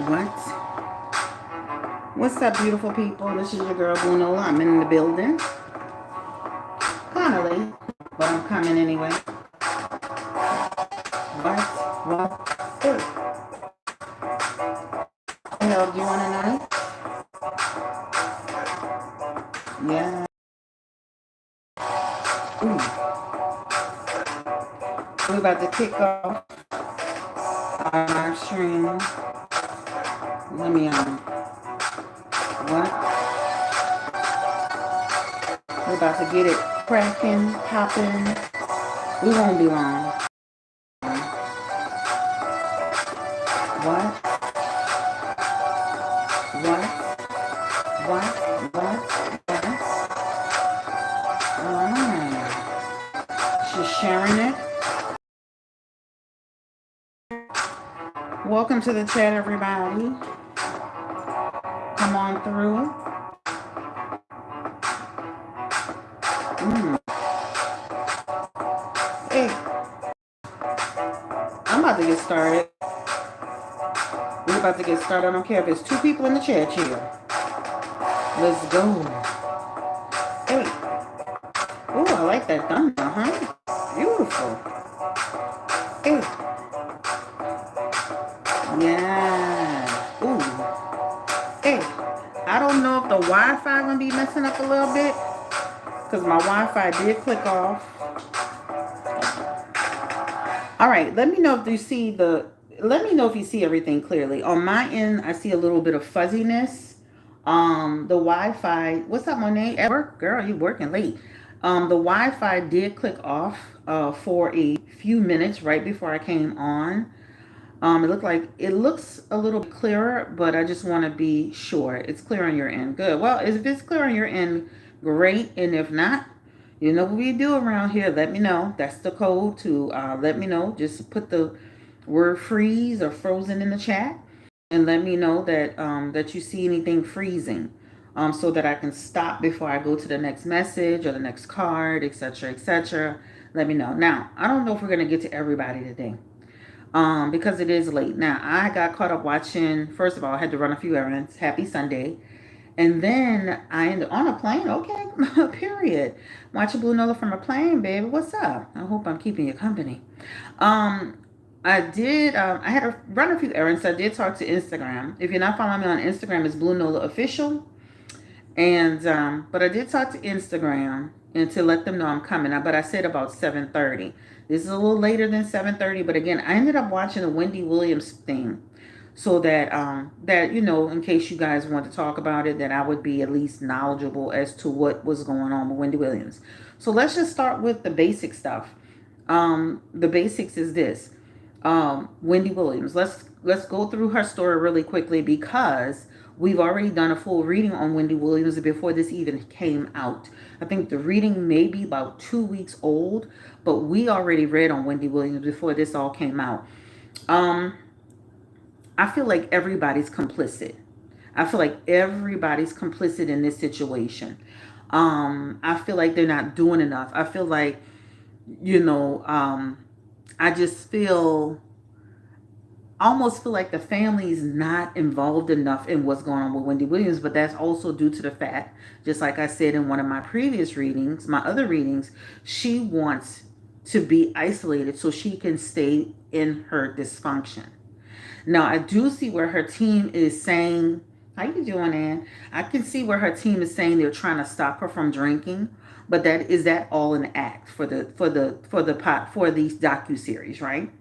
What? What's up, beautiful people? This is your girl, Bruno. I'm in the building. Kind of late, but I'm coming anyway. What? What? Hey, what the hell do you want tonight? Yeah. Ooh. We're about to kick off our live stream. Let me, what? We're about to get it cracking, popping. We won't be long. What? What? What? What? What? Alright. She's sharing it. Welcome to the chat, everybody. Come on through. Hey, I'm about to get started. We're about to get started. I don't care if it's 2 people in the chat here. Let's go. Hey. Oh, I like that thunder, huh? Beautiful. Hey. Yeah. Ooh. Hey. I don't know if the Wi-Fi gonna be messing up a little bit, because my Wi-Fi did click off. All right. Let me know if you see everything clearly. On my end, I see a little bit of fuzziness. The Wi-Fi. What's up, Monet? At work, girl. You working late? The Wi-Fi did click off for a few minutes right before I came on. It looks a little bit clearer, but I just want to be sure it's clear on your end. Good. Well, if it's clear on your end, great. And if not, you know what we do around here. Let me know. That's the code to let me know. Just put the word freeze or frozen in the chat, and let me know that you see anything freezing, so that I can stop before I go to the next message or the next card, etc., etc. Let me know. Now, I don't know if we're gonna get to everybody today, because it is late. Now, I got caught up watching. First of all, I had to run a few errands. Happy Sunday. And then I ended on a plane. Okay, period. Watching Blue Nola from a plane, baby. What's up? I hope I'm keeping you company. Um, I did. I had to run a few errands. I did talk to Instagram. If you're not following me on Instagram, it's Blue Nola Official. And but I did talk to Instagram and to let them know I'm coming. But I said about 7:30. This is a little later than 7:30. But again, I ended up watching the Wendy Williams thing, so that in case you guys want to talk about it, that I would be at least knowledgeable as to what was going on with Wendy Williams. So let's just start with the basic stuff. The basics is this. Wendy Williams. Let's go through her story really quickly, because we've already done a full reading on Wendy Williams before this even came out. I think the reading may be about 2 weeks old, but we already read on Wendy Williams before this all came out. Um, I feel like everybody's complicit. I feel like everybody's complicit in this situation. I feel like they're not doing enough. I feel like, you know, I just almost feel like the family is not involved enough in what's going on with Wendy Williams, but that's also due to the fact, just like I said in one of my previous readings, my other readings, she wants to be isolated so she can stay in her dysfunction. Now, I do see where her team is saying, "How you doing, Ann?" I can see where her team is saying they're trying to stop her from drinking, but that all an act for these docu series, right?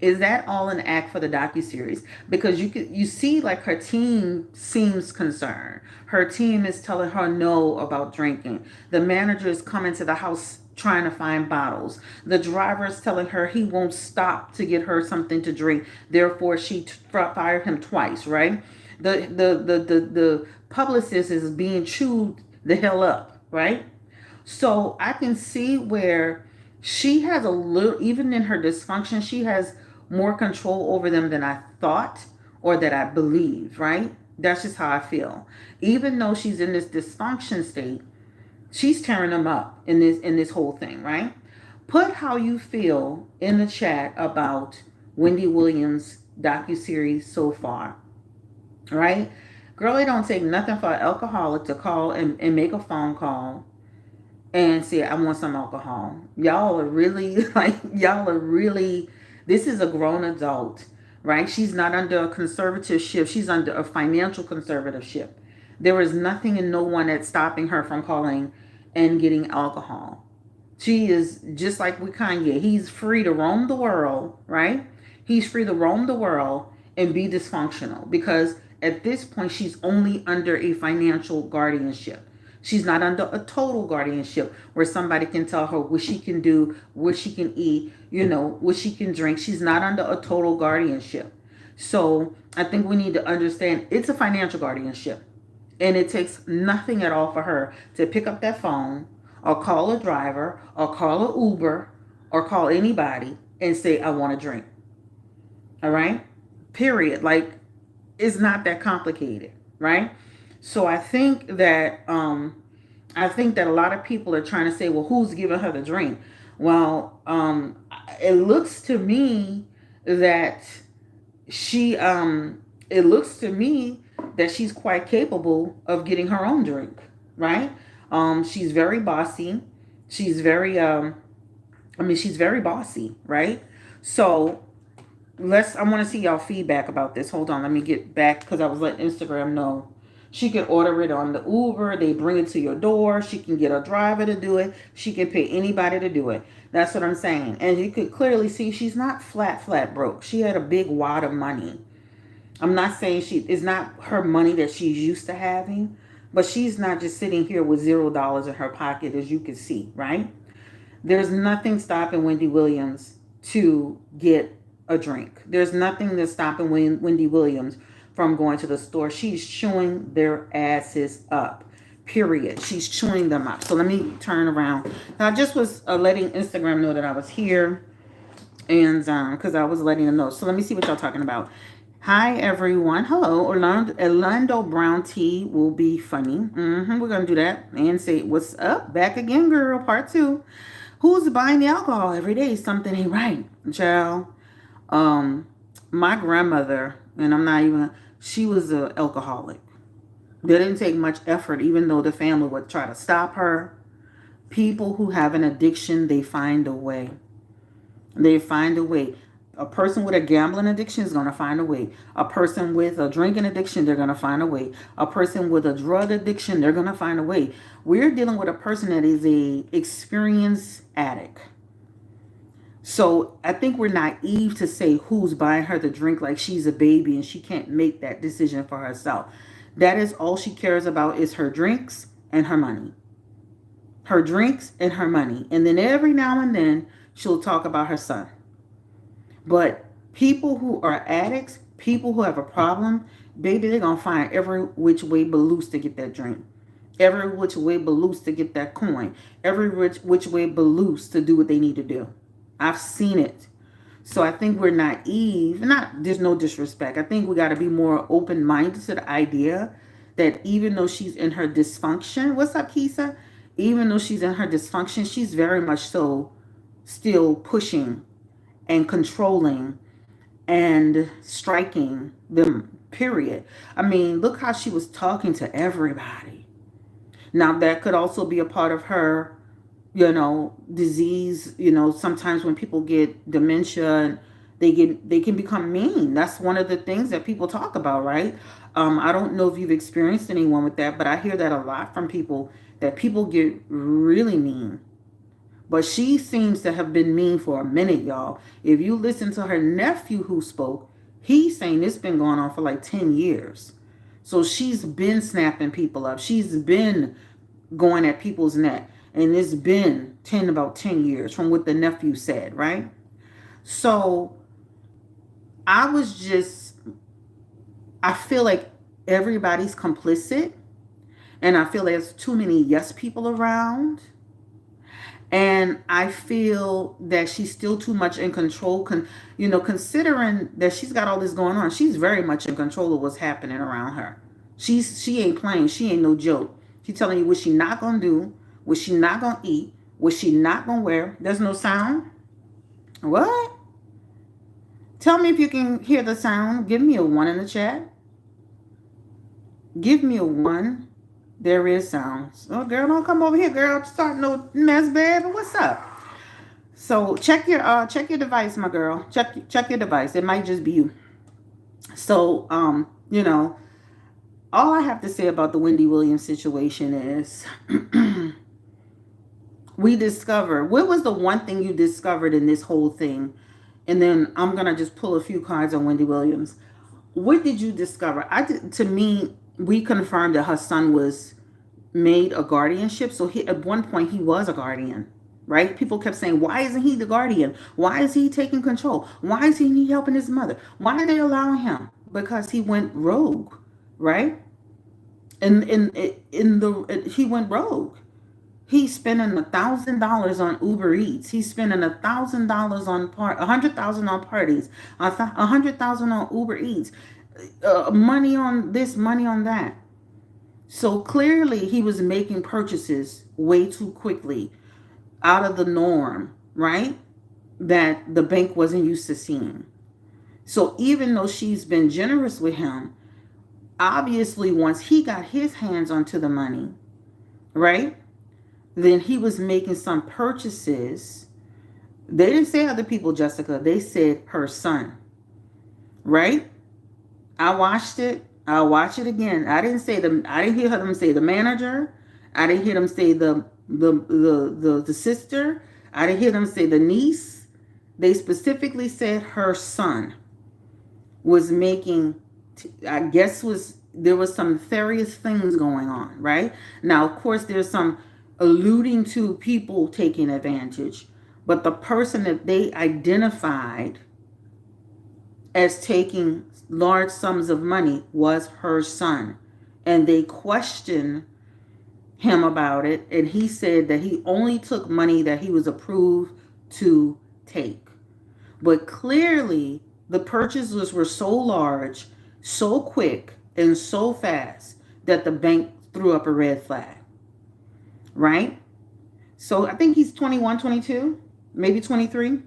Is that all an act for the docu-series? Because you see, like, her team seems concerned. Her team is telling her no about drinking. The manager is coming to the house trying to find bottles. The driver is telling her he won't stop to get her something to drink. Therefore, she fired him twice, right? The publicist is being chewed the hell up, right? So I can see where she has a little, even in her dysfunction, she has more control over them than I thought or that I believe, right? That's just how I feel. Even though she's in this dysfunction state, she's tearing them up in this whole thing, right? Put how you feel in the chat about Wendy Williams docuseries so far, right? Girl, it don't take nothing for an alcoholic to call and make a phone call and say, I want some alcohol. Y'all are really, y'all are really, this is a grown adult, right? She's not under a conservatorship. She's under a financial conservatorship. There is nothing and no one that's stopping her from calling and getting alcohol. She is just like with Kanye. He's free to roam the world, right? He's free to roam the world and be dysfunctional because at this point, she's only under a financial guardianship. She's not under a total guardianship where somebody can tell her what she can do, what she can eat, what she can drink. She's not under a total guardianship. So I think we need to understand it's a financial guardianship. And it takes nothing at all for her to pick up that phone or call a driver or call an Uber or call anybody and say, I want a drink. All right? Period. Like, it's not that complicated, right? So I think that a lot of people are trying to say, well, who's giving her the drink? Well, it looks to me that she it looks to me that she's quite capable of getting her own drink, right? She's very bossy. She's very she's very bossy, right? So I want to see y'all feedback about this. Hold on, let me get back because I was letting Instagram know. She can order it on the Uber. They bring it to your door. She can get a driver to do it. She can pay anybody to do it. That's what I'm saying. And you could clearly see she's not flat broke. She had a big wad of money. I'm not saying it's not her money that she's used to having, but she's not just sitting here with $0 in her pocket, as you can see, right? There's nothing stopping Wendy Williams to get a drink. There's nothing that's stopping Wendy Williams from going to the store. She's chewing their asses up. Period. She's chewing them up. So let me turn around. Now, I just was letting Instagram know that I was here, and because I was letting them know. So let me see what y'all talking about. Hi, everyone. Hello. Orlando Brown T will be funny. We're going to do that and say, what's up? Back again, girl. Part 2. Who's buying the alcohol every day? Something ain't right. Child. My grandmother, and she was an alcoholic. There didn't take much effort, even though the family would try to stop her. People who have an addiction, they find a way. They find a way. A person with a gambling addiction is going to find a way. A person with a drinking addiction, they're going to find a way. A person with a drug addiction, they're going to find a way. We're dealing with a person that is a experienced addict. So I think we're naive to say who's buying her the drink like she's a baby and she can't make that decision for herself. That is all she cares about is her drinks and her money. Her drinks and her money. And then every now and then she'll talk about her son. But people who are addicts, people who have a problem, baby, they're going to find every which way but loose to get that drink. Every which way but loose to get that coin. Every which way but loose to do what they need to do. I've seen it. So I think we're naive. There's no disrespect. I think we got to be more open-minded to the idea that even though she's in her dysfunction, what's up, Keisha? Even though she's in her dysfunction, she's very much so still pushing and controlling and striking them, period. I mean, look how she was talking to everybody. Now, that could also be a part of her disease. Sometimes when people get dementia, they can become mean. That's one of the things that people talk about, right? I don't know if you've experienced anyone with that, but I hear that a lot from people, that people get really mean. But she seems to have been mean for a minute, y'all. If you listen to her nephew who spoke, he's saying it's been going on for like 10 years. So she's been snapping people up. She's been going at people's neck. And it's been about 10 years from what the nephew said, right? So I feel like everybody's complicit. And I feel there's too many yes people around. And I feel that she's still too much in control. Considering that she's got all this going on, she's very much in control of what's happening around her. She ain't playing. She ain't no joke. She's telling you what she not going to do. What she not going to eat? What she not going to wear? There's no sound? What? Tell me if you can hear the sound. Give me a 1 in the chat. Give me a 1. There is sounds. Oh, girl, don't come over here, girl. Start no mess, baby. What's up? So check your device, my girl. Check your device. It might just be you. So you know, all I have to say about the Wendy Williams situation is we discover, what was the one thing you discovered in this whole thing? And then I'm gonna just pull a few cards on Wendy Williams. What did you discover? To me, we confirmed that her son was made a guardianship. So at one point he was a guardian, right? People kept saying, why isn't he the guardian? Why is he taking control? Why is he helping his mother? Why are they allowing him? Because he went rogue, right? He went rogue. He's spending $1,000 on Uber Eats. He's spending $1,000 on $100,000 on parties, $100,000 on Uber Eats, money on this, money on that. So clearly he was making purchases way too quickly, out of the norm, right? That the bank wasn't used to seeing. So even though she's been generous with him, obviously once he got his hands onto the money, right? Then he was making some purchases. They didn't say other people, Jessica. They said her son, right? I watched it. I'll watch it again. I didn't hear them say the manager. I didn't hear them say the sister. I didn't hear them say the niece. They specifically said her son was making, I guess there was some nefarious things going on, right? Now, of course, there's some alluding to people taking advantage, but the person that they identified as taking large sums of money was her son. And they questioned him about it, and he said that he only took money that he was approved to take. But clearly, the purchases were so large, so quick, and so fast that the bank threw up a red flag. Right? So I think he's 21, 22, maybe 23.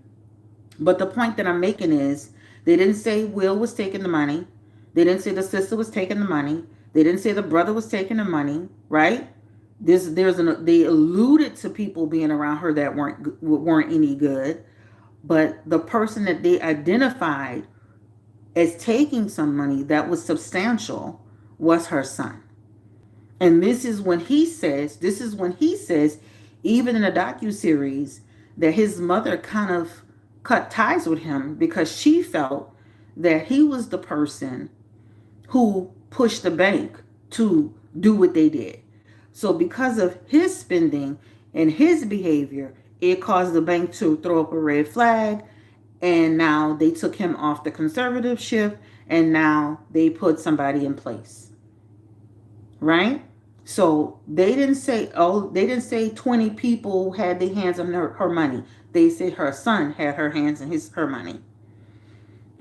But the point that I'm making is they didn't say Will was taking the money. They didn't say the sister was taking the money. They didn't say the brother was taking the money, right? They alluded to people being around her that weren't any good. But the person that they identified as taking some money that was substantial was her son. And this is when he says, even in the docuseries, that his mother kind of cut ties with him because she felt that he was the person who pushed the bank to do what they did. So because of his spending and his behavior, it caused the bank to throw up a red flag. And now they took him off the conservatorship, and now they put somebody in place. Right? So they didn't say 20 people had their hands on her money. They said her son had her hands on her money.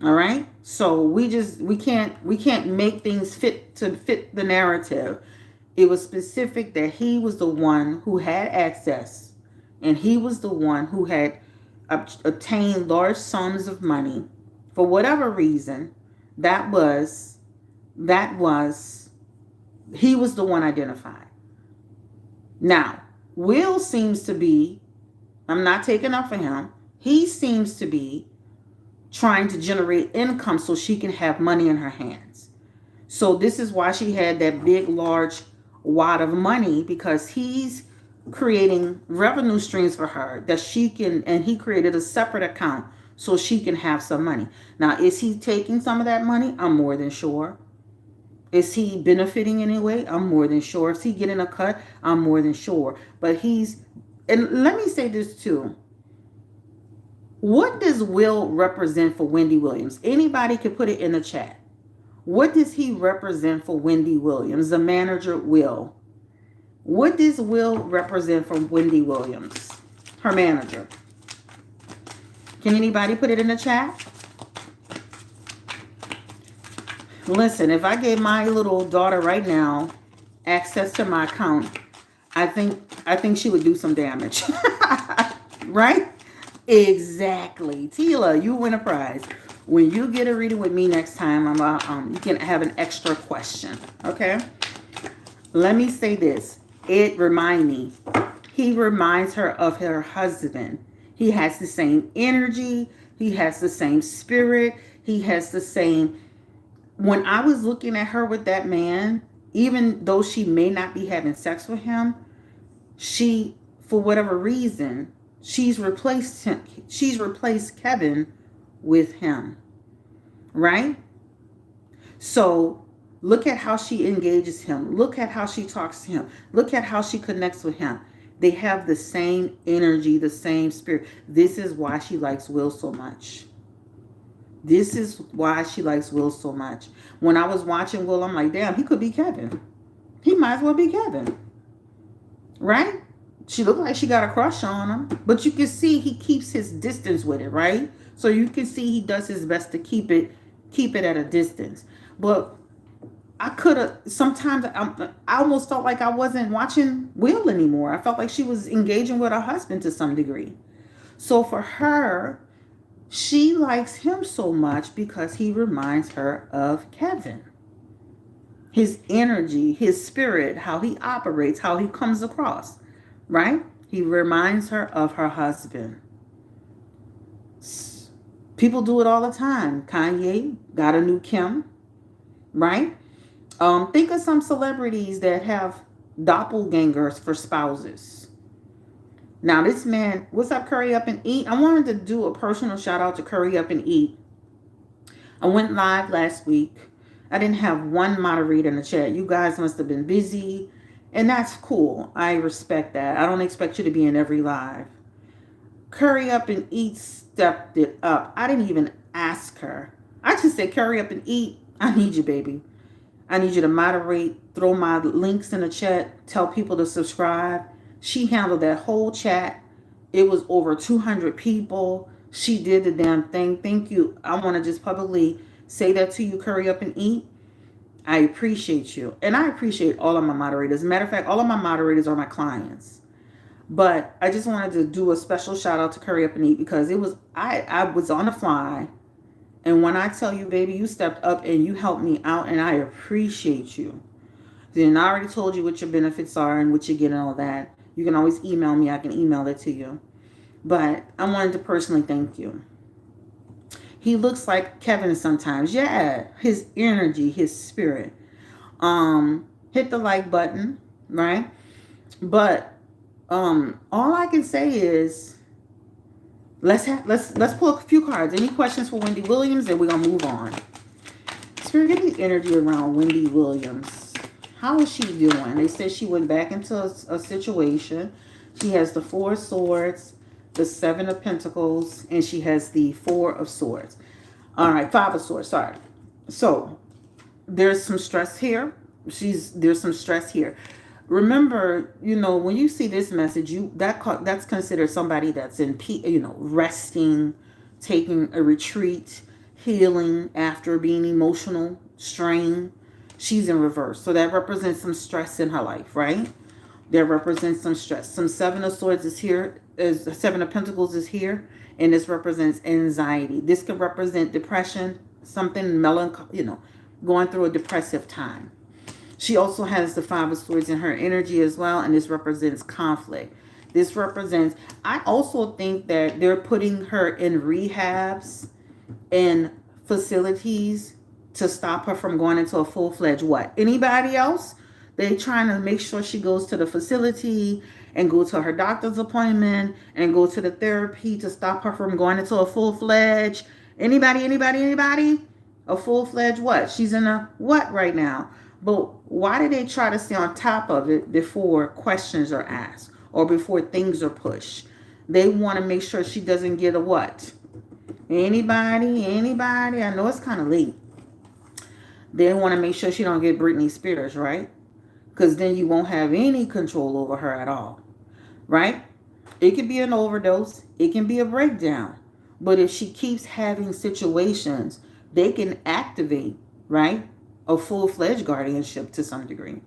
All right? So we can't make things fit the narrative. It was specific that he was the one who had access, and he was the one who had obtained large sums of money for whatever reason. He was the one identified. Now, Will seems to be, I'm not taking up for him, he seems to be trying to generate income so she can have money in her hands. So this is why she had that big, large wad of money, because he's creating revenue streams for her that she can, and he created a separate account so she can have some money. Now, is he taking some of that money? I'm more than sure. Is he benefiting in any way? I'm more than sure. Is he getting a cut? I'm more than sure. But and let me say this too. What does Will represent for Wendy Williams? Anybody could put it in the chat. What does he represent for Wendy Williams, the manager Will? What does Will represent for Wendy Williams, her manager? Can anybody put it in the chat? Listen, if I gave my little daughter right now access to my account, I think she would do some damage. Right? Exactly. Tila, you win a prize. When you get a reading with me next time, you can have an extra question. Okay. Let me say this. It remind me. He reminds her of her husband. He has the same energy. He has the same spirit. He has the same. When I was looking at her with that man, even though she may not be having sex with him, she, for whatever reason, she's replaced him. She's replaced Kevin with him. Right? So look at how she engages him. Look at how she talks to him. Look at how she connects with him. They have the same energy, the same spirit. This is why she likes Will so much. This is why she likes Will so much. When I was watching Will, I'm like, damn, he could be Kevin. He might as well be Kevin. Right? She looked like she got a crush on him. But you can see he keeps his distance with it, right? So you can see he does his best to keep it at a distance. But I could have, sometimes I almost felt like I wasn't watching Will anymore. I felt like she was engaging with her husband to some degree. So for her, she likes him so much because he reminds her of Kevin. His energy, his spirit, how he operates, how he comes across, right? He reminds her of her husband. People do it all the time. Kanye got a new Kim, right? Think of some celebrities that have doppelgangers for spouses. Now this man, what's up, Curry Up and Eat? I wanted to do a personal shout out to Curry Up and Eat. I went live last week. I didn't have one moderator in the chat. You guys must have been busy, and that's cool. I respect that. I don't expect you to be in every live. Curry Up and Eat stepped it up. I didn't even ask her. I just said, Curry Up and Eat. I need you, baby. I need you to moderate, throw my links in the chat, tell people to subscribe. She handled that whole chat. It was over 200 people. She did the damn thing. Thank you. I want to just publicly say that to you, Curry Up and Eat. I appreciate you. And I appreciate all of my moderators. As a matter of fact, all of my moderators are my clients. But I just wanted to do a special shout out to Curry Up and Eat because it was I was on the fly. And when I tell you, baby, you stepped up and you helped me out, and I appreciate you. Then I already told you what your benefits are and what you get and all that. You can always email me. I can email it to you. But I wanted to personally thank you. He looks like Kevin sometimes. Yeah, his energy, his spirit. Hit the like button, right? But all I can say is let's pull a few cards. Any questions for Wendy Williams, and we're gonna move on. Spirit, give me energy around Wendy Williams. How is she doing? They said she went back into a situation. She has the 4 of Swords, the 7 of Pentacles, and she has the 4 of Swords. All right, 5 of Swords, sorry. So there's some stress here. There's some stress here. Remember, when you see this message, that's considered somebody that's in resting, taking a retreat, healing after being emotional strain. She's in reverse. So that represents some stress in her life, right? That represents some stress. Some 7 of Swords is here. 7 of Pentacles is here. And this represents anxiety. This could represent depression, something melancholy, going through a depressive time. She also has the 5 of Swords in her energy as well. And this represents conflict. This represents, I also think that they're putting her in rehabs and facilities to stop her from going into a full-fledged what? Anybody else? They're trying to make sure she goes to the facility and go to her doctor's appointment and go to the therapy to stop her from going into a full-fledged. Anybody? A full-fledged what? She's in a what right now? But why do they try to stay on top of it before questions are asked or before things are pushed? They want to make sure she doesn't get a what? Anybody? I know it's kind of late. They want to make sure she don't get Britney Spears, right? Because then you won't have any control over her at all, right? It could be an overdose. It can be a breakdown. But if she keeps having situations, they can activate, right, a full-fledged guardianship to some degree.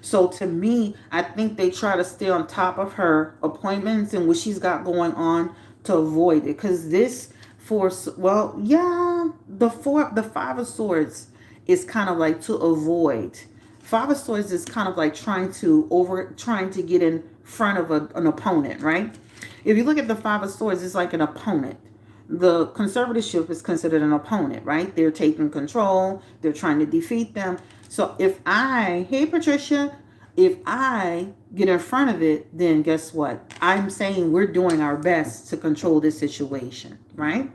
So to me, I think they try to stay on top of her appointments and what she's got going on to avoid it. Because this force, well, yeah, the Five of Swords is kind of like to avoid. Five of Swords is kind of like trying to get in front of an opponent, right? If you look at the Five of Swords, it's like an opponent. The conservatorship is considered an opponent, right? They're taking control. They're trying to defeat them. So hey Patricia, if I get in front of it, then guess what? I'm saying we're doing our best to control this situation, right?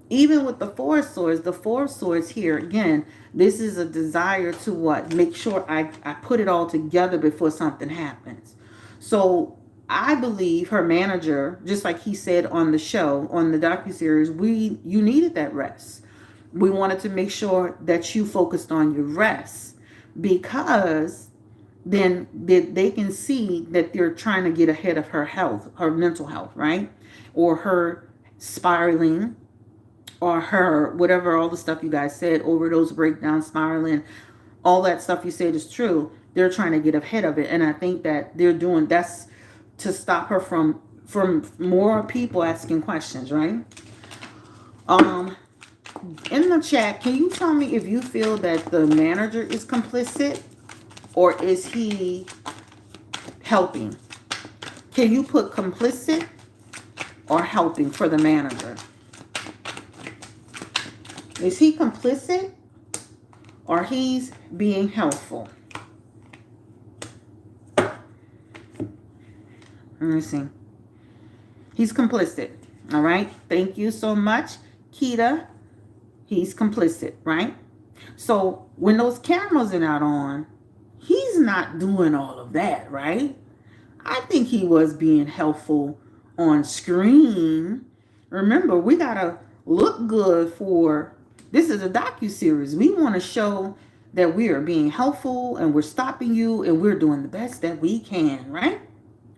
Even with the Four of Swords here, again, this is a desire to what? Make sure I put it all together before something happens. So I believe her manager, just like he said on the show, on the docuseries, you needed that rest. We wanted to make sure that you focused on your rest, because then they can see that they're trying to get ahead of her health, her mental health, right? Or her spiraling, or her whatever, all the stuff you guys said, overdose, breakdown, spiraling, all that stuff you said is true. They're trying to get ahead of it, and I think that they're doing that's to stop her from more people asking questions, right? In the chat, can you tell me if you feel that the manager is complicit, or is he helping? Can you put complicit or helping for the manager? Is he complicit or he's being helpful? Let me see. He's complicit. All right. Thank you so much, Kita. He's complicit, right? So when those cameras are not on, he's not doing all of that, right? I think he was being helpful on screen. Remember, we gotta look good for, this is a docuseries. We want to show that we are being helpful and we're stopping you and we're doing the best that we can, right?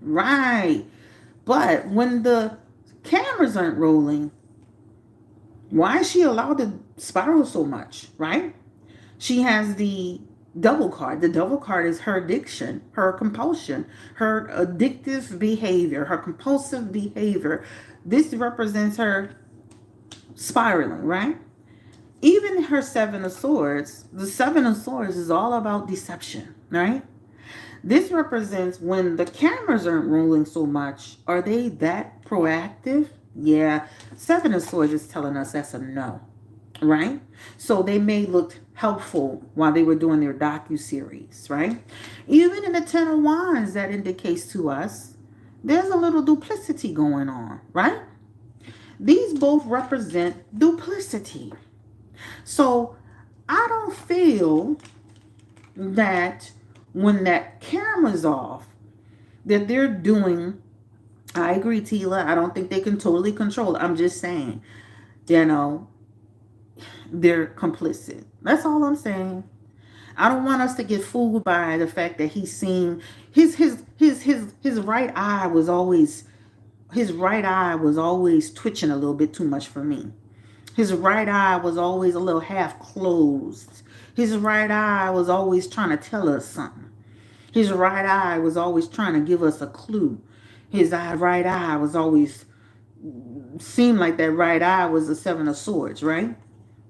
Right. But when the cameras aren't rolling, why is she allowed to spiral so much, right? She has the double card. The double card is her addiction, her compulsion, her addictive behavior, her compulsive behavior. This represents her spiraling, right? Even her Seven of Swords, the Seven of Swords is all about deception, right? This represents when the cameras aren't rolling so much, are they that proactive? Yeah, Seven of Swords is telling us that's a no, right? So they may look helpful while they were doing their docuseries, right? Even in the Ten of Wands, that indicates to us there's a little duplicity going on, right? These both represent duplicity. So I don't feel that when that camera's off, that they're doing, I agree, Tila, I don't think they can totally control it. I'm just saying, they're complicit. That's all I'm saying. I don't want us to get fooled by the fact that he's seen his right eye was always twitching a little bit too much for me. His right eye was always a little half closed. His right eye was always trying to tell us something. His right eye was always trying to give us a clue. Right eye was always, seemed like that right eye was the Seven of Swords, right?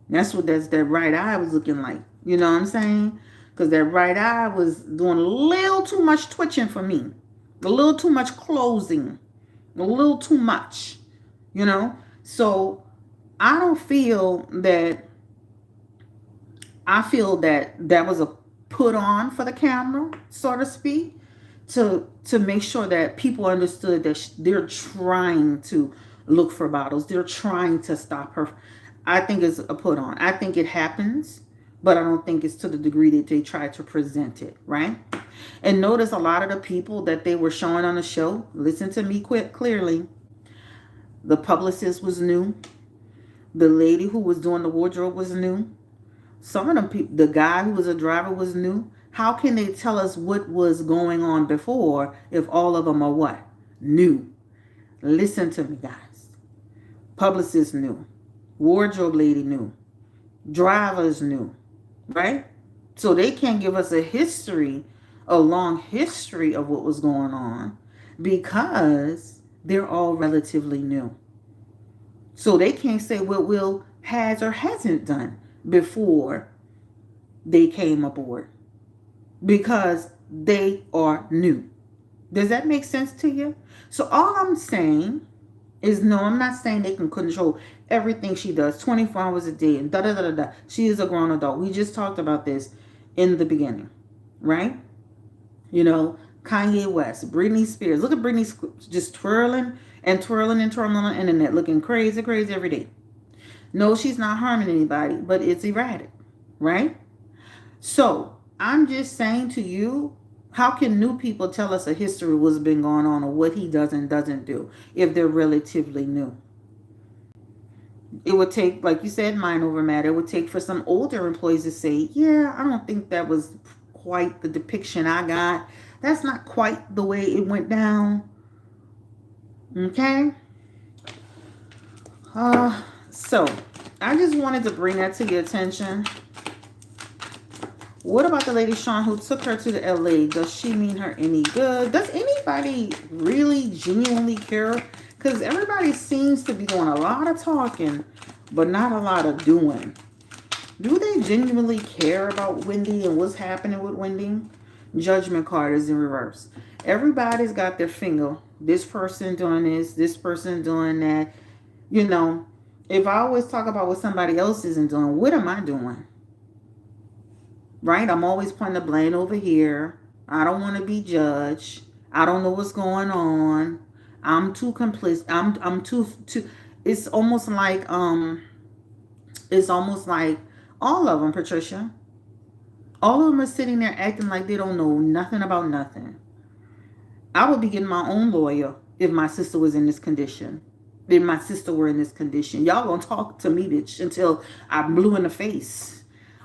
That right eye was looking like. You know what I'm saying? Because that right eye was doing a little too much twitching for me. A little too much closing. A little too much. So I feel that that was a put on for the camera, so to speak, to make sure that people understood that they're trying to look for bottles. They're trying to stop her. I think it's a put on. I think it happens, but I don't think it's to the degree that they try to present it, right? And notice a lot of the people that they were showing on the show, listen to me clearly. The publicist was new. The lady who was doing the wardrobe was new. Some of them people, the guy who was a driver was new. How can they tell us what was going on before if all of them are what? New. Listen to me, guys. Publicist new. Wardrobe lady new. Drivers new. Right? So they can't give us a long history of what was going on, because they're all relatively new. So they can't say, well, has or hasn't done before they came aboard, because they are new. Does that make sense to you? So all I'm saying is, no, I'm not saying they can control everything she does 24 hours a day and da da da da da. She is a grown adult. We just talked about this in the beginning, right? You know, Kanye West, Britney Spears. Look at Britney just twirling and twirling and twirling on the internet, looking crazy, crazy every day. No, she's not harming anybody, but it's erratic, right? So I'm just saying to you, how can new people tell us a history of what's been going on or what he does and doesn't do if they're relatively new? It would take, like you said, mind over matter. It would take for some older employees to say, yeah, I don't think that was quite the depiction I got. That's not quite the way it went down. Okay? So I just wanted to bring that to your attention. What about the lady Sean who took her to the LA? Does she mean her any good? Does anybody really genuinely care? Because everybody seems to be doing a lot of talking, but not a lot of doing. Do they genuinely care about Wendy and what's happening with Wendy? Judgment card is in reverse. Everybody's got their finger. This person doing this person doing that. You know, if I always talk about what somebody else isn't doing, what am I doing? Right? I'm always pointing the blame over here. I don't want to be judged. I don't know what's going on. I'm too complicit. I'm too it's almost like all of them, Patricia. All of them are sitting there acting like they don't know nothing about nothing. I would be getting my own lawyer if my sister was in this condition. If my sister were in this condition. Y'all gonna talk to me, bitch, until I'm blue in the face.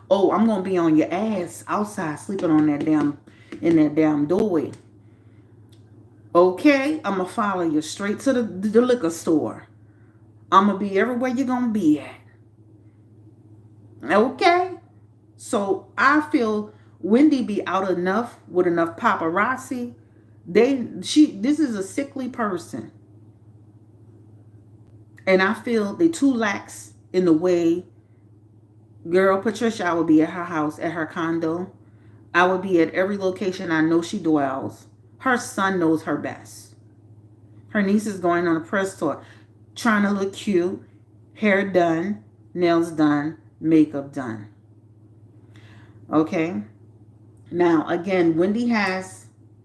Oh, I'm gonna be on your ass outside sleeping on that damn doorway. Okay, I'm gonna follow you straight to the liquor store. I'm gonna be everywhere you're gonna be at. Okay? So I feel Wendy be out enough with enough paparazzi. This is a sickly person. And I feel they too lax in the way. Girl, Patricia, I would be at her house, at her condo. I would be at every location I know she dwells. Her son knows her best. Her niece is going on a press tour, trying to look cute, hair done, nails done, makeup done. Okay? Now, again, Wendy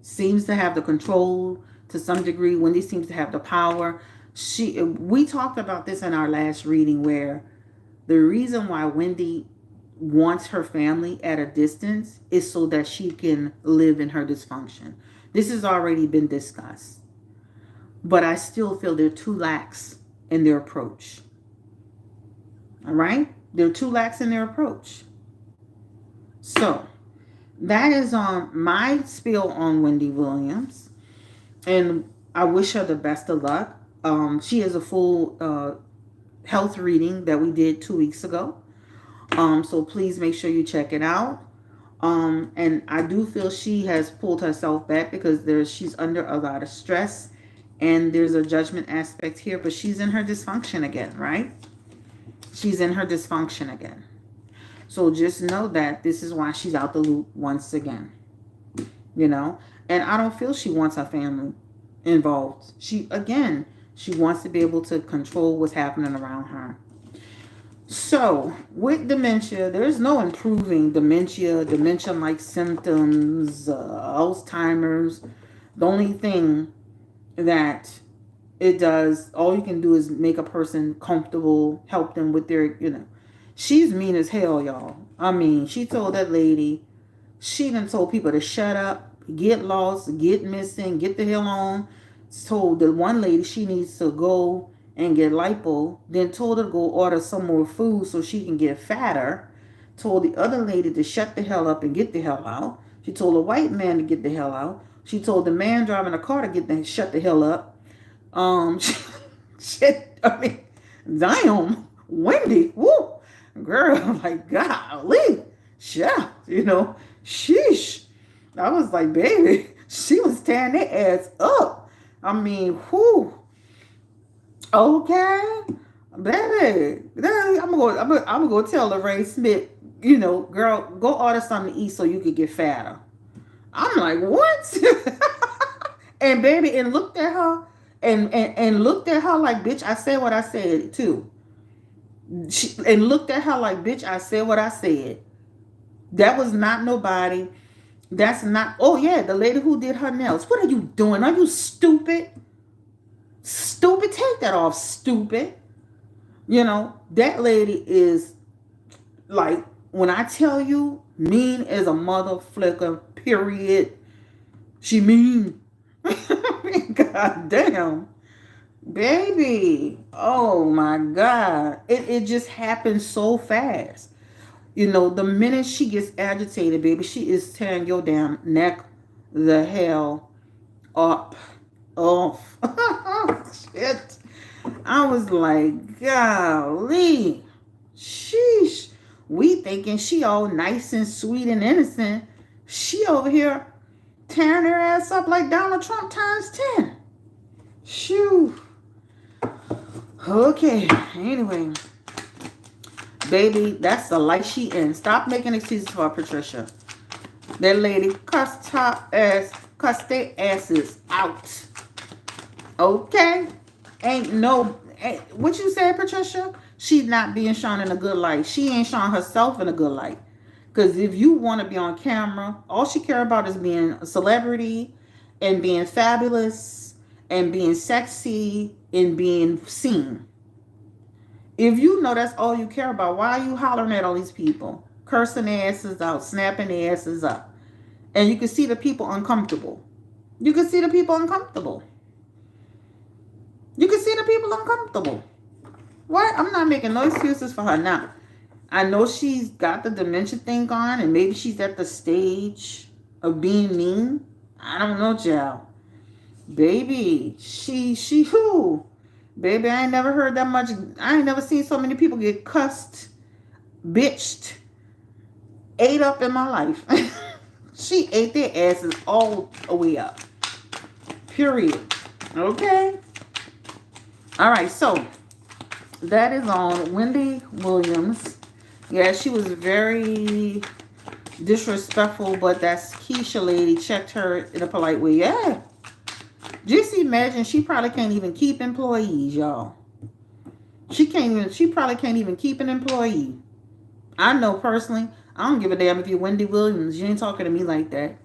seems to have the control to some degree. Wendy seems to have the power. We talked about this in our last reading, where the reason why Wendy wants her family at a distance is so that she can live in her dysfunction. This has already been discussed. But I still feel they're too lax in their approach. All right? They're too lax in their approach. So, that is my spiel on Wendy Williams. And I wish her the best of luck. She has a full health reading that we did 2 weeks ago. So please make sure you check it out. And I do feel she has pulled herself back because she's under a lot of stress and there's a judgment aspect here, but she's in her dysfunction again, right? She's in her dysfunction again. So just know that this is why she's out the loop once again, you know? And I don't feel she wants her family involved. She wants to be able to control what's happening around her. So, with dementia, there's no improving dementia-like symptoms, Alzheimer's. The only thing that it does, all you can do is make a person comfortable, help them with their, She's mean as hell, y'all. I mean, she told that lady, she done told people to shut up, get lost, get missing, get the hell on. Told the one lady she needs to go and get lipo, then told her to go order some more food so she can get fatter. Told the other lady to shut the hell up and get the hell out. She told a white man to get the hell out. She told the man driving the car to shut the hell up. Damn, Wendy, woo, girl, like, golly, yeah, sheesh. I was like, baby, she was tearing their ass up. I mean, whoo. Okay. Baby, I'm gonna go tell Lorraine Smith, girl, go order something to eat so you could get fatter. I'm like, what? And baby, and looked at her and looked at her like, bitch, I said what I said too. And looked at her like, bitch, I said what I said. That was not nobody. That's not, oh yeah, the lady who did her nails. What are you doing? Are you stupid? Stupid, take that off, stupid. That lady is like, when I tell you, mean as a mother flicker, period. She mean. God damn. Baby. Oh my God. It just happens so fast. The minute she gets agitated, baby, she is tearing your damn neck the hell up. Off. Shit. I was like, golly. Sheesh. We thinking she all nice and sweet and innocent. She over here tearing her ass up like Donald Trump times 10. Shoo. Okay. Anyway. Baby, that's the life she in. Stop making excuses for Patricia. That lady cussed their asses out. Okay? What you said, Patricia? She's not being shown in a good light. She ain't showing herself in a good light. Because if you want to be on camera, all she care about is being a celebrity and being fabulous and being sexy and being seen. If you know that's all you care about, why are you hollering at all these people? Cursing their asses out, snapping their asses up. And you can see the people uncomfortable. You can see the people uncomfortable. You can see the people uncomfortable. What? I'm not making no excuses for her now. I know she's got the dementia thing on, and maybe she's at the stage of being mean. I don't know, child. Baby, who? Baby, I ain't never heard that much. I ain't never seen so many people get cussed, bitched, ate up in my life. She ate their asses all the way up. Period. Okay? All right, so that is on Wendy Williams. Yeah, she was very disrespectful, but that's Keisha lady checked her in a polite way. Yeah. Just imagine she probably can't even keep employees, y'all. She probably can't even keep an employee. I know personally, I don't give a damn if you're Wendy Williams. You ain't talking to me like that.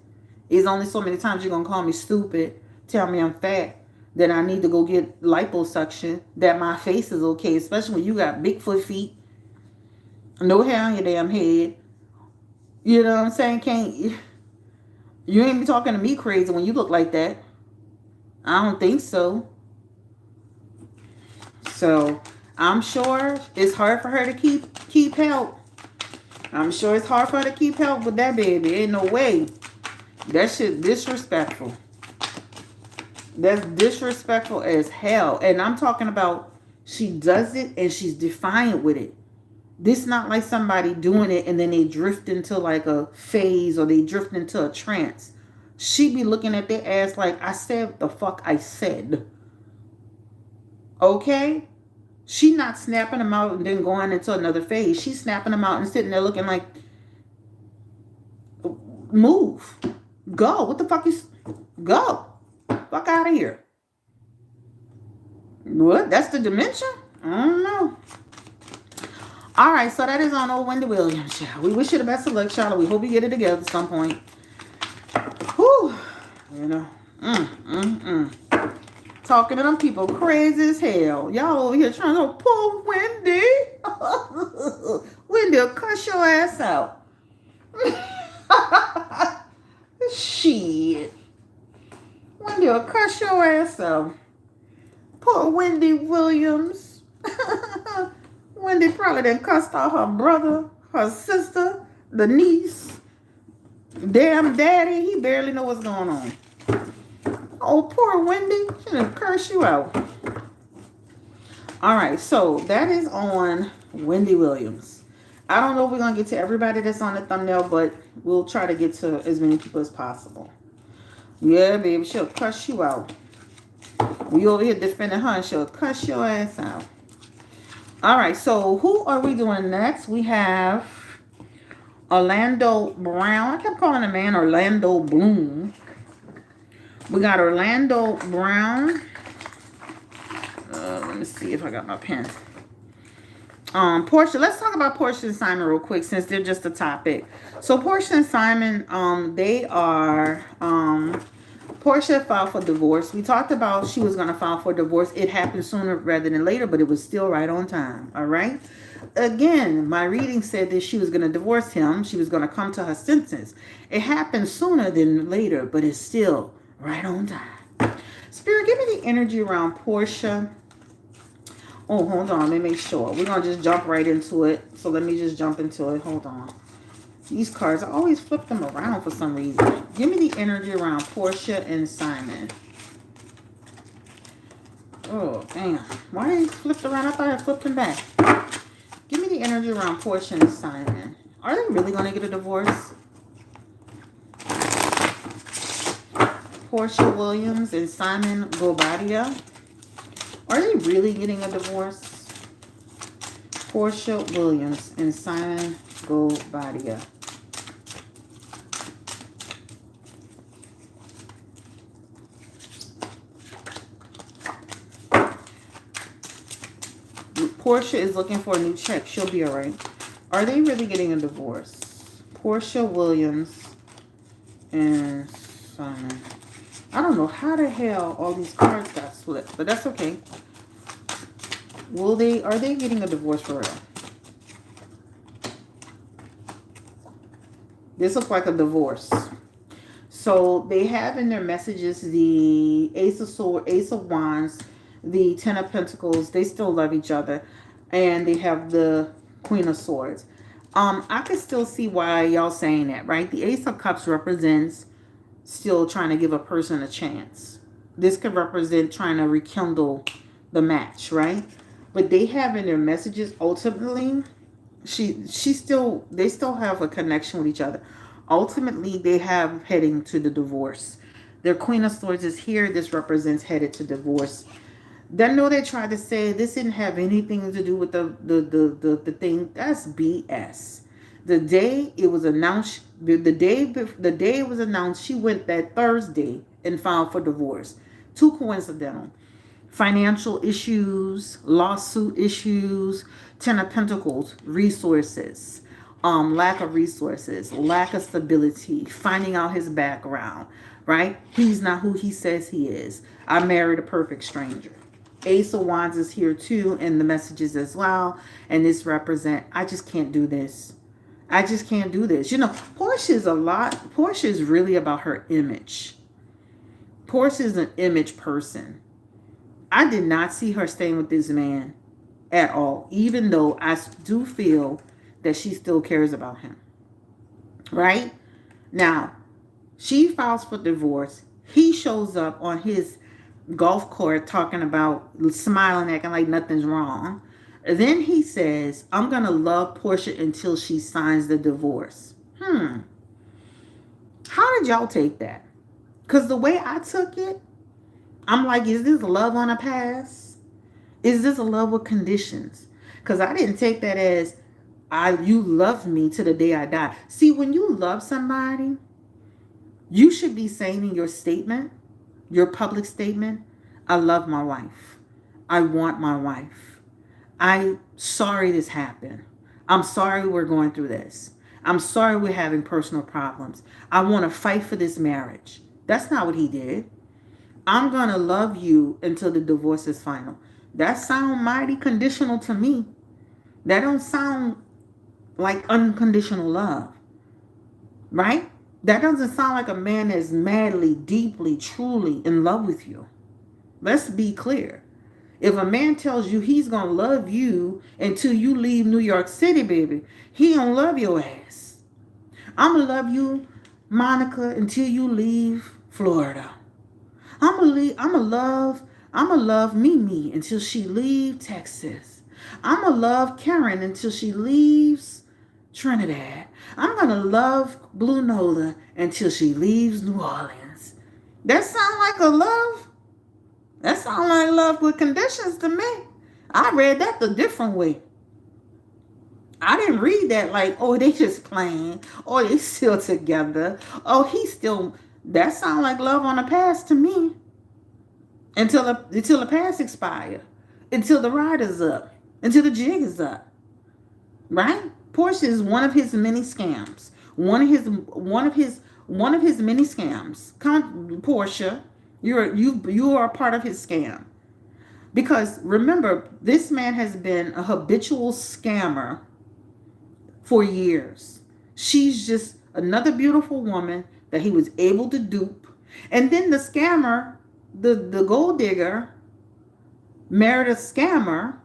It's only so many times you're going to call me stupid, tell me I'm fat, that I need to go get liposuction, that my face is okay, especially when you got Bigfoot feet, no hair on your damn head. You know what I'm saying? You ain't be talking to me crazy when you look like that. I don't think so. So I'm sure it's hard for her to keep help. I'm sure it's hard for her to keep help with that baby. Ain't no way. That shit disrespectful. That's disrespectful as hell. And I'm talking about she does it and she's defiant with it. This not like somebody doing it and then they drift into like a phase or they drift into a trance. She be looking at their ass like, I said what the fuck I said. Okay? She not snapping them out and then going into another phase. She's snapping them out and sitting there looking like, move. Go. What the fuck is... Go. Fuck out of here. What? That's the dementia? I don't know. All right, so that is on old Wendy Williams. We wish you the best of luck, Charlotte. We hope you get it together at some point. Whew. You know. Talking to them people crazy as hell. Y'all over here trying to pull Wendy. Wendy will cuss your ass out. Shit. Wendy will cuss your ass out. Poor Wendy Williams. Wendy probably done cussed out her brother, her sister, the niece. Damn daddy, he barely know what's going on. Oh, poor Wendy. She done curse you out. All right, so that is on Wendy Williams. I don't know if we're going to get to everybody that's on the thumbnail, but we'll try to get to as many people as possible. Yeah, baby, she'll cuss you out. We over here defending her and she'll cuss your ass out. All right, so who are we doing next? We have Orlando Brown. I kept calling the man Orlando Bloom. We got Orlando Brown. Let me see if I got my pen. Porsha. Let's talk about Porsha and Simon real quick since they're just a topic. So Porsha and Simon, they are Porsha filed for divorce. We talked about she was going to file for divorce. It happened sooner rather than later, but it was still right on time. All right. Again, my reading said that she was going to divorce him. She was going to come to her senses. It happened sooner than later, but it's still right on time. Spirit, give me the energy around Porsha. Oh, hold on. Let me make sure. We're going to just jump right into it. So let me just jump into it. Hold on. These cards, I always flip them around for some reason. Give me the energy around Porsha and Simon. Oh, damn. Why are they flipped around? I thought I flipped them back. Give me the energy around Porsha and Simon. Are they really going to get a divorce? Porsha Williams and Simon Guobadia. Are they really getting a divorce? Porsha Williams and Simon Guobadia. Porsha is looking for a new check. She'll be all right. Are they really getting a divorce? Porsha Williams and Simon. I don't know how the hell all these cards got split, but that's okay. Are they getting a divorce for real? This looks like a divorce. So they have in their messages the Ace of Swords, Ace of Wands, the Ten of Pentacles. They still love each other. And they have the Queen of Swords. I can still see why y'all saying that, right? The Ace of Cups represents still trying to give a person a chance. This could represent trying to rekindle the match, right? But they have in their messages, ultimately, they still have a connection with each other. Ultimately, they have heading to the divorce. Their Queen of Swords is here. This represents headed to divorce. Then know they tried to say this didn't have anything to do with the thing. That's BS. The day it was announced, the day it was announced, she went that Thursday and filed for divorce. Too coincidental. Financial issues, lawsuit issues, Ten of Pentacles, resources, lack of resources, lack of stability, finding out his background, right? He's not who he says he is. I married a perfect stranger. Ace of Wands is here too in the messages as well. And this represent, I just can't do this. I just can't do this. You know, Porsha is really about her image. Porsha is an image person. I did not see her staying with this man at all, even though I do feel that she still cares about him. Right? Now, she files for divorce. He shows up on his golf court talking about smiling, acting like nothing's wrong. And then he says, I'm going to love Porsha until she signs the divorce. How did y'all take that? Because the way I took it, I'm like, is this love on a pass? Is this a love with conditions? Because I didn't take that as, you love me to the day I die. See, when you love somebody, you should be saying in your statement, your public statement, I love my wife. I want my wife. I'm sorry this happened. I'm sorry we're going through this. I'm sorry we're having personal problems. I want to fight for this marriage. That's not what he did. I'm going to love you until the divorce is final. That sounds mighty conditional to me. That don't sound like unconditional love. Right? That doesn't sound like a man that's madly, deeply, truly in love with you. Let's be clear. If a man tells you he's going to love you until you leave New York City, baby, he don't love your ass. I'm going to love you, Monica, until you leave Florida. I'm going to love Mimi until she leaves Texas. I'm going to love Karen until she leaves Trinidad. I'm going to love Blue Nola until she leaves New Orleans. That sound like a love? That sound like love with conditions to me. I read that the different way. I didn't read that like, oh, they just playing. Oh, they still together. Oh, he's still. That sounds like love on the past to me. Until the past expire, until the ride is up, until the jig is up, right? Porsche is one of his many scams. One of his many scams. Count Porsche. You are a part of his scam. Because remember, this man has been a habitual scammer for years. She's just another beautiful woman that he was able to dupe. And then the scammer, the gold digger, married a scammer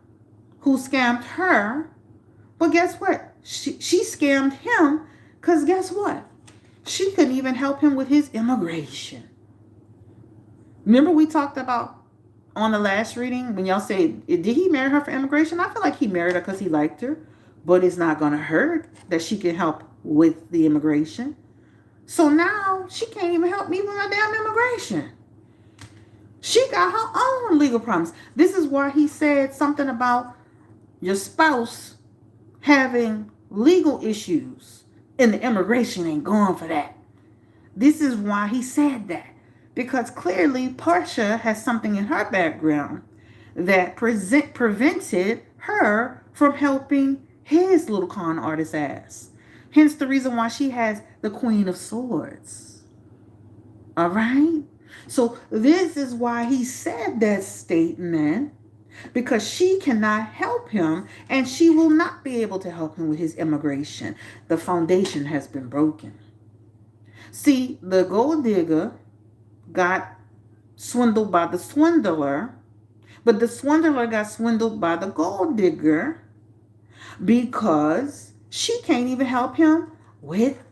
who scammed her. But guess what? She scammed him because guess what? She couldn't even help him with his immigration. Remember we talked about on the last reading when y'all say, did he marry her for immigration? I feel like he married her because he liked her, but it's not going to hurt that she can help with the immigration. So now she can't even help me with my damn immigration. She got her own legal problems. This is why he said something about your spouse having legal issues and the immigration ain't going for that. This is why he said that. Because clearly Porsha has something in her background that prevented her from helping his little con artist ass. Hence the reason why she has the Queen of Swords. All right? So this is why he said that statement. Because she cannot help him and she will not be able to help him with his immigration. The foundation has been broken. See, the gold digger got swindled by the swindler, but the swindler got swindled by the gold digger because she can't even help him with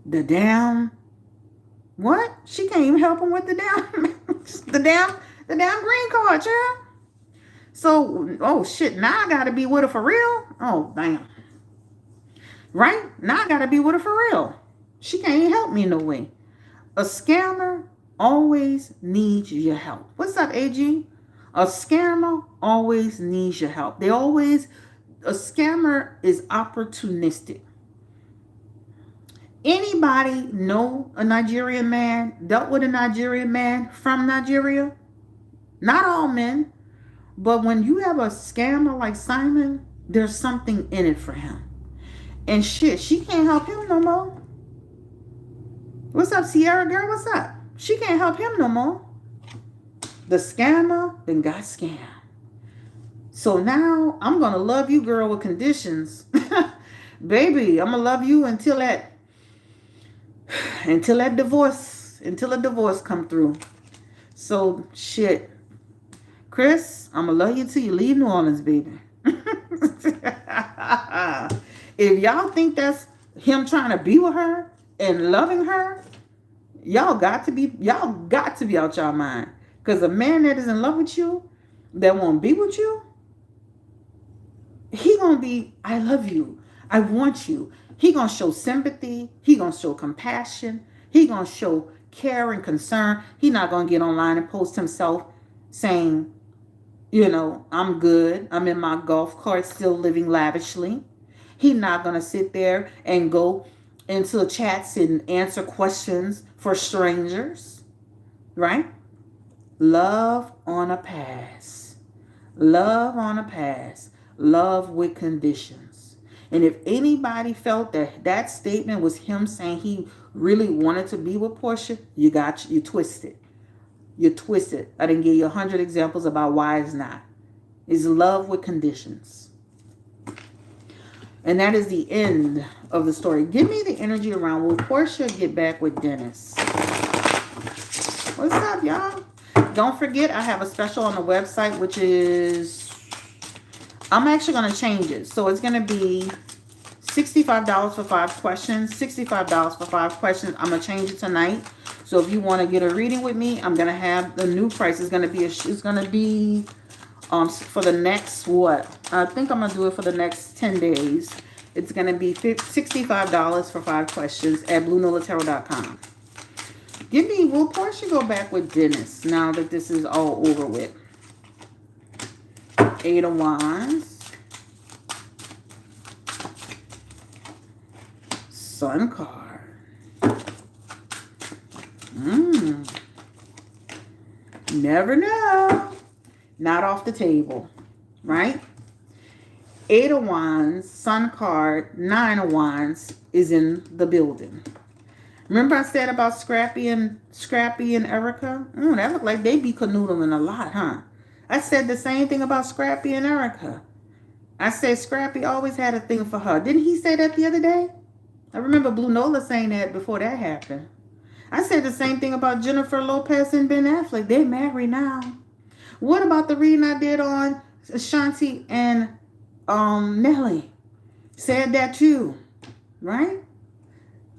the damn what? She can't even help him with the damn green card, child. So, oh shit, now I gotta be with her for real? Oh, damn. Right? Now I gotta be with her for real. She can't even help me no way. A scammer always needs your help. What's up, AG? A scammer always needs your help. A scammer is opportunistic. Anybody know a Nigerian man, dealt with a Nigerian man from Nigeria? Not all men, but when you have a scammer like Simon, there's something in it for him. And shit, she can't help him no more. What's up, Sierra girl? What's up? She can't help him no more. The scammer then got scammed. So now I'm gonna love you, girl, with conditions. Baby, I'm gonna love you until a divorce come through. So shit. Chris, I'm gonna love you till you leave New Orleans, baby. If y'all think that's him trying to be with her and loving her, y'all got to be out y'all mind. Because a man that is in love with you, that won't be with you, he gonna be, I love you, I want you. He gonna show sympathy, he gonna show compassion, he gonna show care and concern. He not gonna get online and post himself saying, I'm good, I'm in my golf cart still living lavishly. He not gonna sit there and go into chats and answer questions for strangers, right? Love on a pass. Love on a pass. Love with conditions. And if anybody felt that statement was him saying he really wanted to be with Porsha, you twisted. You twisted. I didn't give you 100 examples about why it's not. It's love with conditions. And that is the end of the story. Give me the energy around. Will Porsha get back with Dennis? What's up, y'all? Don't forget, I have a special on the website, which is, I'm actually going to change it. So it's going to be $65 for 5 questions. $65 for 5 questions. I'm going to change it tonight. So if you want to get a reading with me, I'm going to have the new price. It's going to be for the next, I think I'm going to do it for the next 10 days. It's going to be $65 for 5 questions at BlueNolaTarot.com. Will Porsha go back with Dennis now that this is all over with? Eight of Wands. Sun card. Never know. Not off the table, right? Eight of Wands, Sun card, Nine of Wands is in the building. Remember I said about Scrappy and Erica? That looked like they be canoodling a lot, huh? I said the same thing about Scrappy and Erica. I said Scrappy always had a thing for her. Didn't he say that the other day? I remember Blue Nola saying that before that happened. I said the same thing about Jennifer Lopez and Ben Affleck. They're married now. What about the reading I did on Ashanti and Nelly? Said that too, right?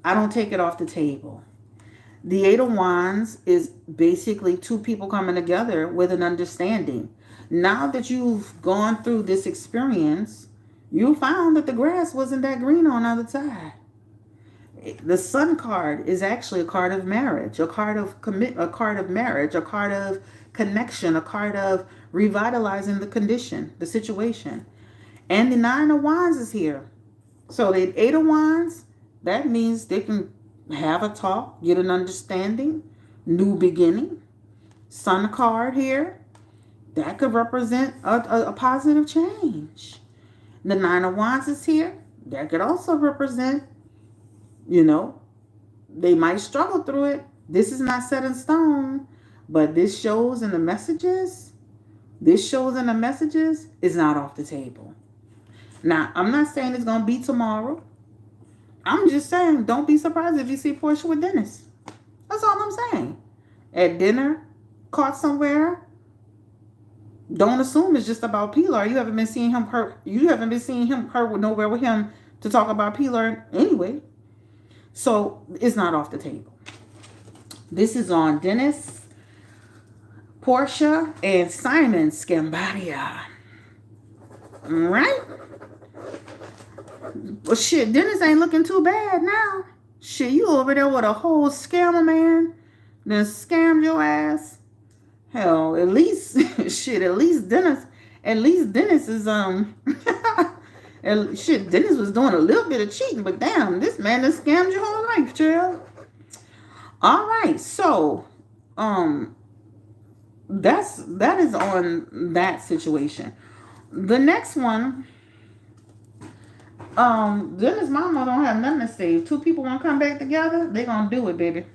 I don't take it off the table. The Eight of Wands is basically two people coming together with an understanding. Now that you've gone through this experience, you found that the grass wasn't that green on the other side. The Sun card is actually a card of marriage, a card of a card of marriage, a card of connection, a card of revitalizing the condition, the situation. And the Nine of Wands is here. So the Eight of Wands, that means they can have a talk, get an understanding, new beginning. Sun card here, that could represent a positive change. The Nine of Wands is here. That could also represent, they might struggle through it. This is not set in stone, but this shows in the messages. Is not off the table. Now, I'm not saying it's going to be tomorrow. I'm just saying, don't be surprised if you see Porsha with Dennis. That's all I'm saying. At dinner, caught somewhere. Don't assume it's just about Pilar. You haven't been seeing him her nowhere with him to talk about Pilar anyway. So it's not off the table. This is on Dennis, Porsha, and Simon Guobadia. Right? Well, shit, Dennis ain't looking too bad now. Shit, you over there with a whole scammer, man. Then scammed your ass. Hell, at least Dennis is, Dennis was doing a little bit of cheating, but damn, this man has scammed your whole life, child. All right, so, that is on that situation. The next one, Dennis' mama don't have nothing to say. If two people want to come back together, they gonna do it, baby.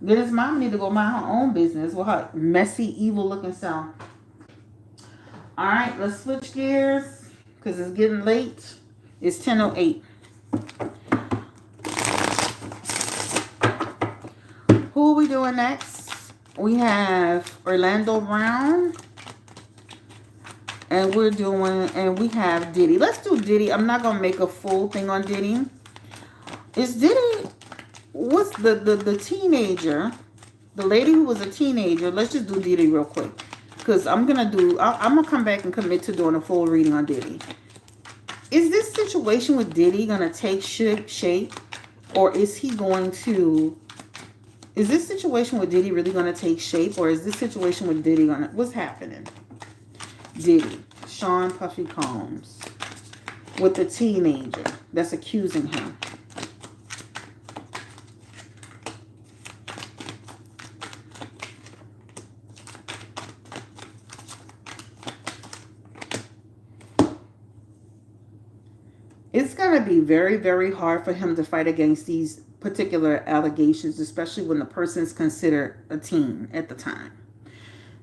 Dennis' mama need to go mind her own business with her messy, evil-looking self. All right, let's switch gears because it's getting late. It's 10:08. Who are we doing next? We have Orlando Brown. And we have Diddy. Let's do Diddy. I'm not going to make a full thing on Diddy. Is Diddy, what's the teenager, the lady who was a teenager, let's just do Diddy real quick. Because I'm going to come back and commit to doing a full reading on Diddy. Is this situation with Diddy going to take shape? Or is this situation with Diddy really going to take shape? Or is this situation with Diddy what's happening? Diddy, Sean Puffy Combs, with the teenager that's accusing him. It's going to be very, very hard for him to fight against these particular allegations, especially when the person is considered a teen at the time.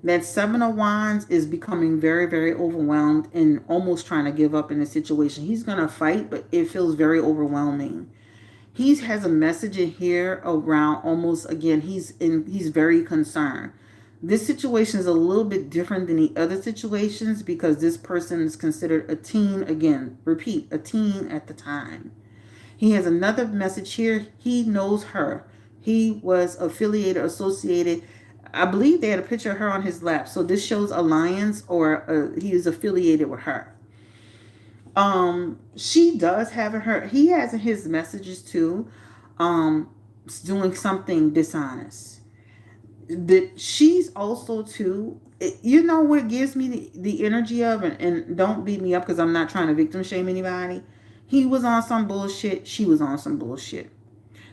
That Seven of Wands is becoming very, very overwhelmed and almost trying to give up in the situation. He's going to fight, but it feels very overwhelming. He has a message in here around almost, again, he's very concerned. This situation is a little bit different than the other situations because this person is considered a teen. Again, repeat, a teen at the time. He has another message here. He knows her. He was affiliated, associated. I believe they had a picture of her on his lap. So this shows alliance or he is affiliated with her. She does have her. He has in his messages too, doing something dishonest. that she's also too, you know what gives me the energy of, and don't beat me up because I'm not trying to victim shame anybody. He was on some bullshit. She was on some bullshit.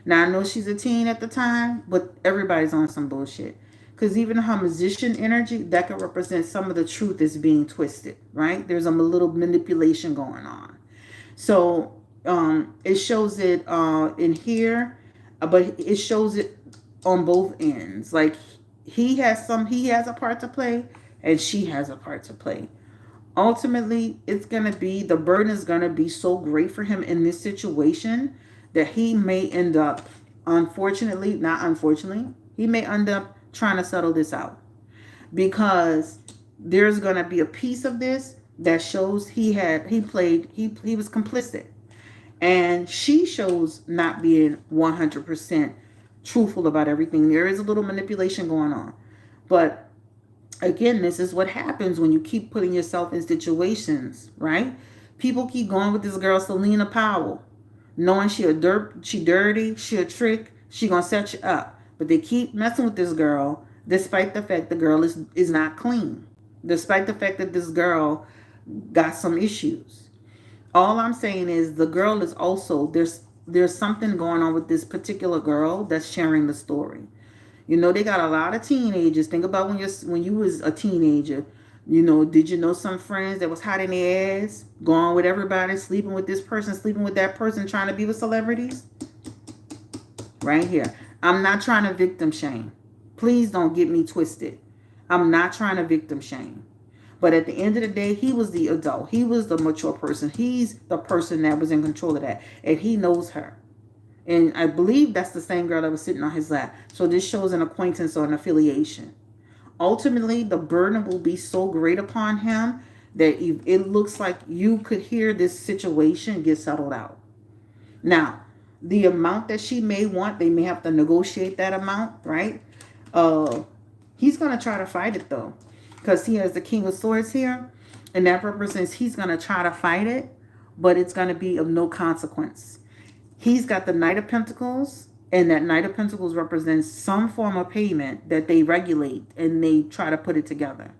Now I know she's a teen at the time, but everybody's on some bullshit. Because even her musician energy, that could represent some of the truth is being twisted, right? There's a little manipulation going on. So it shows it in here, but it shows it on both ends. Like he has a part to play, and she has a part to play. Ultimately, it's gonna be the burden is gonna be so great for him in this situation that he may end up, unfortunately, not unfortunately, he may end up trying to settle this out because there's gonna be a piece of this that shows he was complicit, and she shows not being 100% truthful about everything. There is a little manipulation going on, but again, this is what happens when you keep putting yourself in situations, right? People keep going with this girl Selena Powell, knowing she dirty, she a trick, she gonna set you up, but they keep messing with this girl despite the fact the girl is not clean, despite the fact that this girl got some issues. All I'm saying is the girl is also there's something going on with this particular girl that's sharing the story. You know, they got a lot of teenagers. Think about when you was a teenager. You know, did you know some friends that was hot in their ass, going with everybody, sleeping with this person, sleeping with that person, trying to be with celebrities? Right here. I'm not trying to victim shame. Please don't get me twisted. I'm not trying to victim shame. But at the end of the day, he was the adult. He was the mature person. He's the person that was in control of that. And he knows her. And I believe that's the same girl that was sitting on his lap. So this shows an acquaintance or an affiliation. Ultimately, the burden will be so great upon him that it looks like you could hear this situation get settled out. Now, the amount that she may want, they may have to negotiate that amount, right? He's going to try to fight it, though, because he has the King of Swords here, and that represents he's going to try to fight it, but it's going to be of no consequence. He's got the Knight of Pentacles, and that Knight of Pentacles represents some form of payment that they regulate and they try to put it together.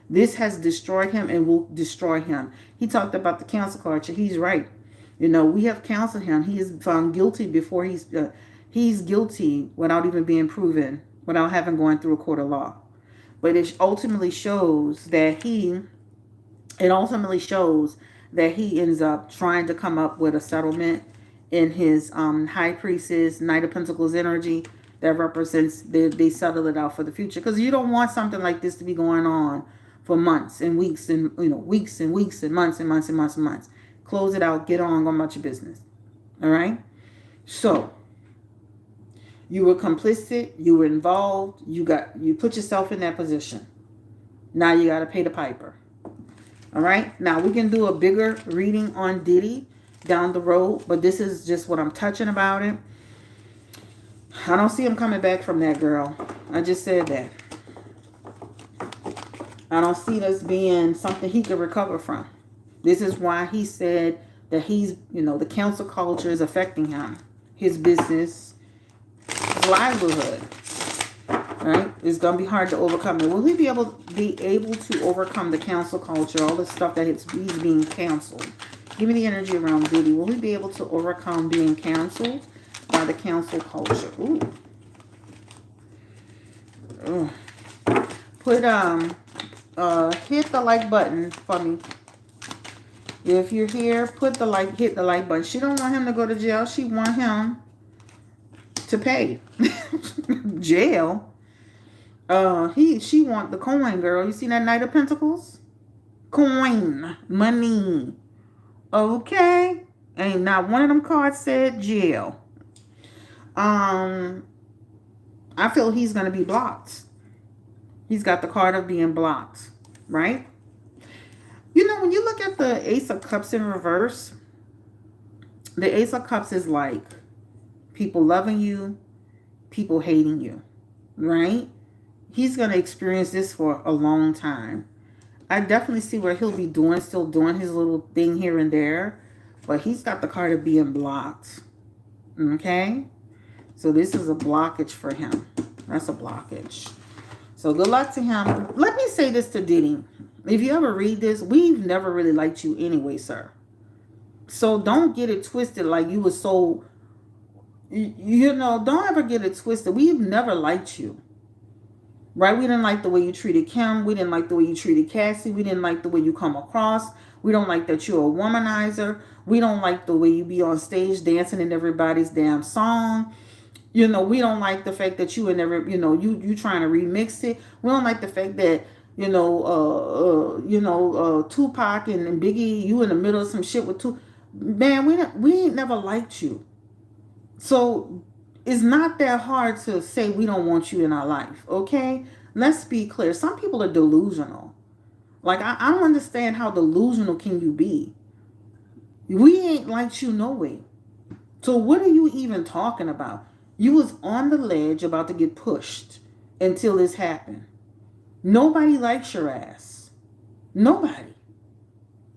This has destroyed him and will destroy him. He talked about the counsel culture. He's right. You know, we have counseled him. He is found guilty before he's guilty without even being proven, without having gone through a court of law. But it ultimately shows that he ends up trying to come up with a settlement in his High Priestess, Knight of Pentacles energy that represents they settle it out for the future. Because you don't want something like this to be going on for months and weeks and weeks and weeks and months and months and months and months. Close it out, get on, go about your business. All right? So you were complicit, you were involved, you put yourself in that position. Now you got to pay the piper. All right? Now we can do a bigger reading on Diddy down the road, but this is just what I'm touching about it. I don't see him coming back from that girl. I just said that. I don't see this being something he could recover from. This is why he said that he's, the cancel culture is affecting him, his business, his livelihood. Right? It's gonna be hard to overcome it. Will he be able to overcome the cancel culture, all the stuff that he's being canceled? Give me the energy around Diddy. Will he be able to overcome being canceled by the cancel culture? Ooh. Ugh. Put hit the like button for me. If you're here, hit the like button. She don't want him to go to jail. She want him to pay. Jail. She want the coin, girl. You see that Knight of Pentacles? Coin. Money. Okay. Ain't not one of them cards said jail. I feel he's going to be blocked. He's got the card of being blocked. Right? When you look at the Ace of Cups in reverse, the Ace of Cups is like people loving you, people hating you. Right? He's going to experience this for a long time. I definitely see where he'll be still doing his little thing here and there. But he's got the card of being blocked. Okay? So this is a blockage for him. That's a blockage. So good luck to him. Let me say this to Diddy. If you ever read this, we've never really liked you anyway, sir. So don't get it twisted like you were so, don't ever get it twisted. We've never liked you. Right? We didn't like the way you treated Kim. We didn't like the way you treated Cassie. We didn't like the way you come across. We don't like that you're a womanizer. We don't like the way you be on stage dancing in everybody's damn song. We don't like the fact that you and every, you trying to remix it. We don't like the fact that, Tupac and Biggie, you in the middle of some shit with Tupac. Man, we ain't never liked you. So it's not that hard to say we don't want you in our life, okay? Let's be clear. Some people are delusional. Like, I don't understand how delusional can you be. We ain't liked you no way. So what are you even talking about? You was on the ledge about to get pushed until this happened. Nobody likes your ass. Nobody.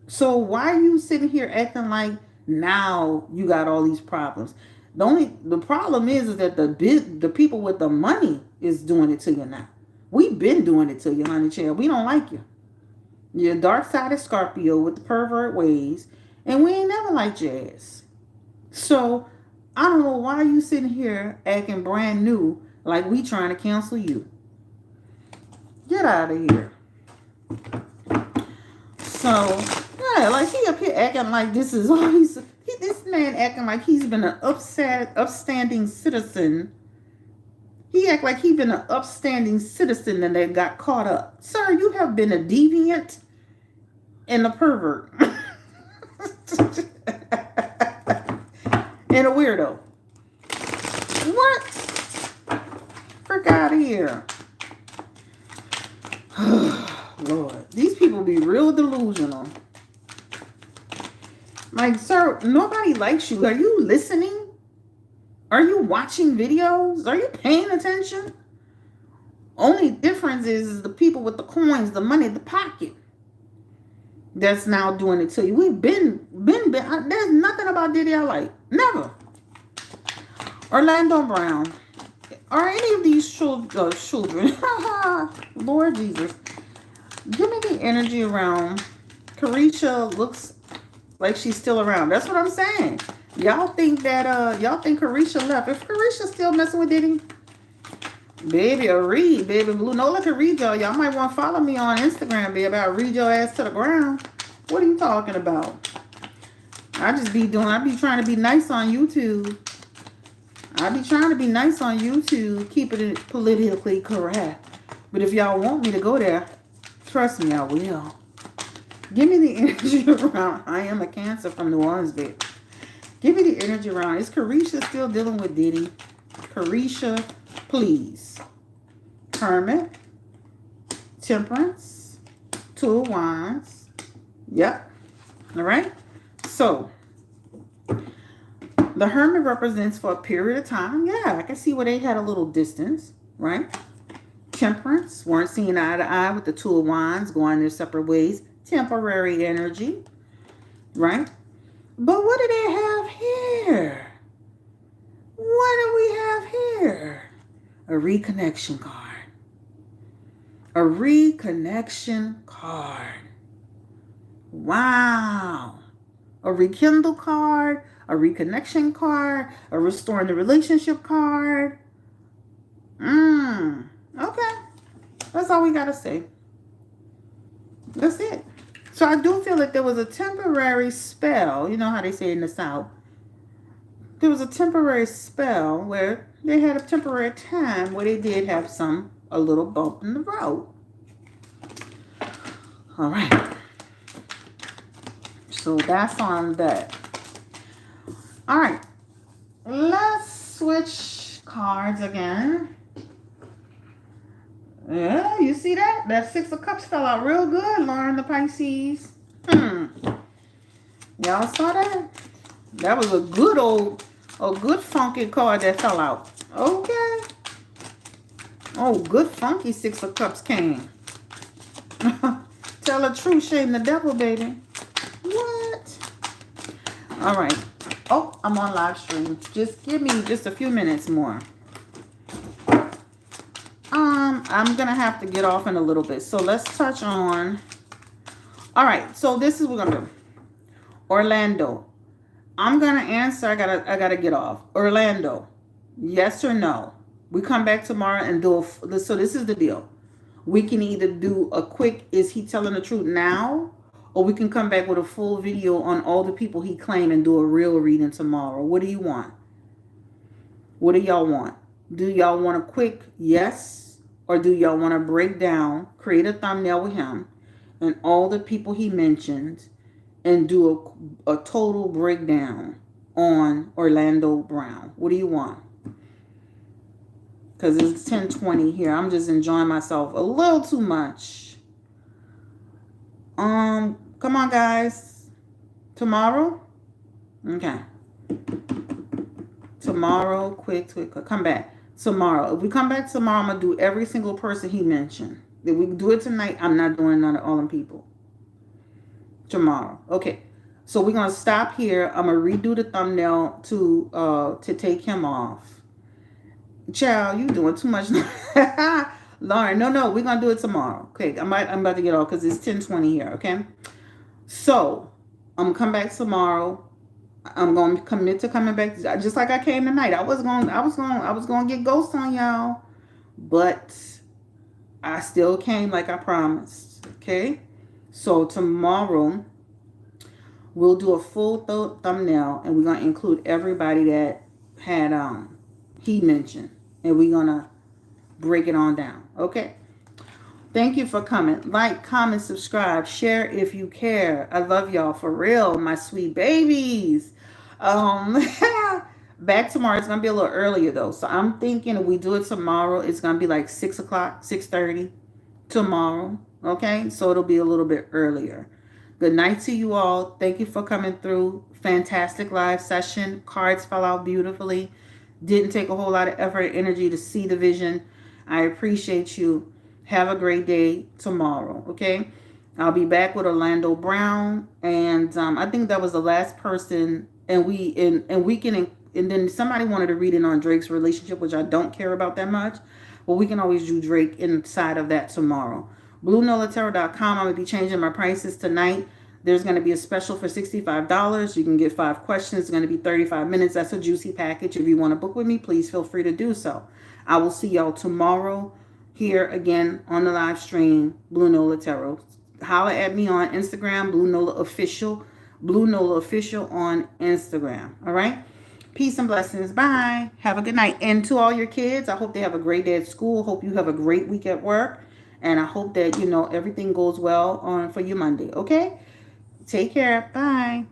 So why are you sitting here acting like now you got all these problems? The problem is that the people with the money is doing it to you now. We've been doing it to you, honey child. We don't like you. You're a dark-sided Scorpio with the pervert ways, and we ain't never liked your ass. So I don't know why you sitting here acting brand new like we trying to cancel you. Get out of here. So yeah, like he up here acting like this is all this man acting like he's been an upstanding citizen. He act like he's been an upstanding citizen and they got caught up. Sir, you have been a deviant and a pervert. And a weirdo. What? Frick out of here. Lord, these people be real delusional. Like, sir, nobody likes you. Are you listening? Are you watching videos? Are you paying attention? Only difference is the people with the coins, the money, the pocket. That's now doing it to you. We've been. There's nothing about Diddy I like. Never. Orlando Brown. Are any of these children? Lord Jesus. Give me the energy around. Carisha looks like she's still around. That's what I'm saying. Y'all think Carisha left. If Carisha's still messing with Diddy, baby, a read, baby blue. No, look at read y'all. Y'all might want to follow me on Instagram, baby. I'll read your ass to the ground. What are you talking about? I be trying to be nice on YouTube. Keep it politically correct. But if y'all want me to go there, trust me, I will. Give me the energy around. I am a Cancer from New Orleans, baby. Give me the energy around. Is Carisha still dealing with Diddy? Carisha, please. Hermit. Temperance. Two of Wands. Yep. All right. So, the Hermit represents for a period of time. Yeah, I can see where they had a little distance, right? Temperance. Weren't seeing eye to eye with the Two of Wands, going their separate ways. Temporary energy, right? But what do they have here? What do we have here? A reconnection card. A reconnection card. Wow. A rekindle card, a reconnection card, a restoring the relationship card. Okay. That's all we got to say. That's it. So I do feel like there was a temporary spell. You know how they say in the South. There was a temporary spell where they had a temporary time where they did have a little bump in the road. All right. So that's on that. All right. Let's switch cards again. Yeah, you see that? That Six of Cups fell out real good, Lauren the Pisces. Y'all saw that? That was a good funky card that fell out. Okay. Oh, good funky Six of Cups came. Tell the truth, shame the devil, baby. What? All right. Oh, I'm on live stream. Just give me just a few minutes more. I'm going to have to get off in a little bit. So let's touch on. All right. So this is what we're going to do. Orlando. I'm going to answer. I gotta get off. Orlando. Yes or no? We come back tomorrow and do a. So this is the deal. We can either do a quick, is he telling the truth now? Or we can come back with a full video on all the people he claimed and do a real reading tomorrow. What do you want? What do y'all want? Do y'all want a quick yes? Or do y'all want to break down, create a thumbnail with him and all the people he mentioned and do a total breakdown on Orlando Brown? What do you want? Because it's 10:20 here. I'm just enjoying myself a little too much. Come on, guys. Tomorrow? Okay. Tomorrow, quick. Come back. Tomorrow. If we come back tomorrow, I'm going to do every single person he mentioned. If we do it tonight, I'm not doing none of all them people. Tomorrow. Okay. So we're going to stop here. I'm going to redo the thumbnail to take him off. Child, you doing too much. Lauren, no, we're going to do it tomorrow. Okay, I'm about to get off because it's 10:20 here, okay? So, I'm going to come back tomorrow. I'm going to commit to coming back just like I came tonight. I was going to get ghosts on y'all, but I still came like I promised, okay? So, tomorrow we'll do a full thumbnail and we're going to include everybody that had he mentioned, and we're gonna break it on down. Okay, thank you for coming. Like, comment, subscribe, share if you care. I love y'all for real, my sweet babies. Back tomorrow. It's gonna be a little earlier though, so I'm thinking if we do it tomorrow, it's gonna be like 6 o'clock, 6:30 tomorrow. Okay, so it'll be a little bit earlier. Good night to you all. Thank you for coming through. Fantastic live session. Cards fell out beautifully. Didn't take a whole lot of effort and energy to see the vision. I appreciate you. Have a great day tomorrow, okay? I'll be back with Orlando Brown, and I think that was the last person, and then somebody wanted to read it on Drake's relationship, which I don't care about that much, but we can always do Drake inside of that tomorrow. BlueNolaTarot.com. I'm going to be changing my prices tonight. There's going to be a special for $65. You can get 5 questions. It's going to be 35 minutes. That's a juicy package. If you want to book with me, please feel free to do so. I will see y'all tomorrow here again on the live stream, Blue Nola Tarot. Holla at me on Instagram, Blue Nola Official on Instagram. All right? Peace and blessings. Bye. Have a good night. And to all your kids, I hope they have a great day at school. Hope you have a great week at work. And I hope that, everything goes well for you Monday. Okay? Take care. Bye.